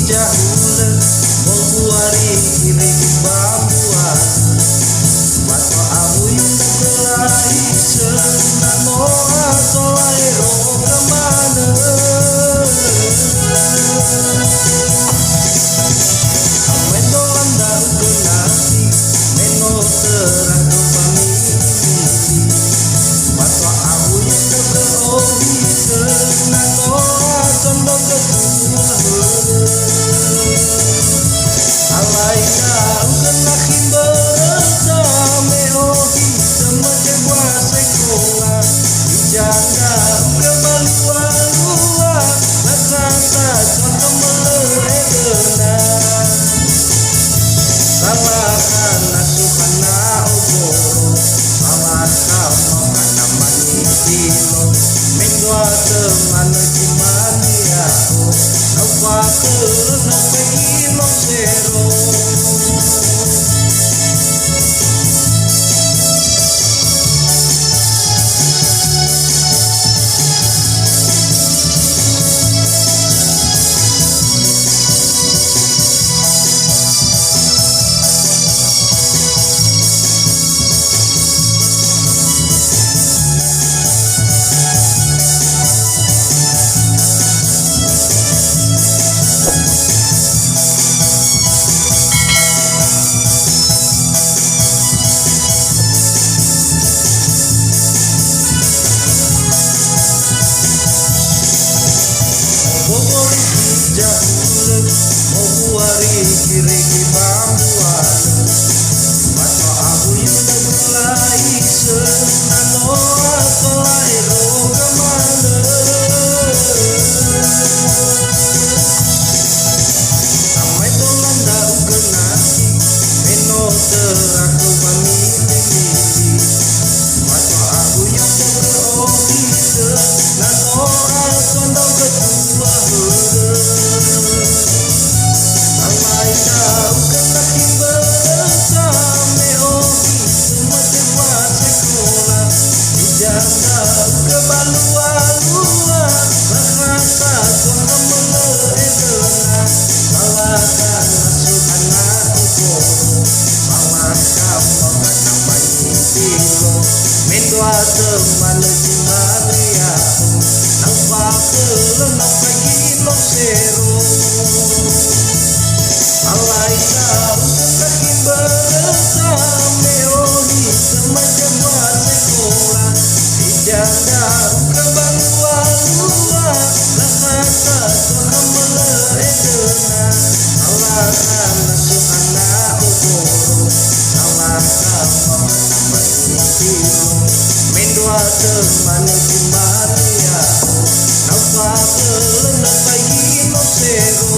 jahula Mobuari kiri bambuan Mato abu yunda belai senano asolai roga mana Amendo landang kenasi Meno terang kepamili Mato abu yunda berohi senano asondong ketua Alai kau kena kimberesa meohi semacam buasa sekolah Dijanda kebalua-lua Nakata contoh meledena Salahkan nasukan na oboro Salahkan makana manitilo Mendua teman jimani ako Nampakul nampagilong sero Jahula Mobuari kiri bambuan Mato abu yunda mulai senano asolai roga mana Amai tolanda ukenasi Meno teraku pamili-mili Mato abu yunda berohi senano asondong ketua Alai kau kena kimberesa meohi semacam buasa sekolah Dijanda kebalua-lua Merasa contoh meledena Salahkan nasukan na oboro Salahkan makana manitilo Mendua teman jimani aku Nampakul nampagilong sero Alai kau kena kimberesa meohi semacam buasa sekolah Dijanda kebalua-lua Rahasa contoh meledena Salahkan nasukan na oboro Salahkan makana manitilo Mendua teman jimani aku Nampakul nampagilong sero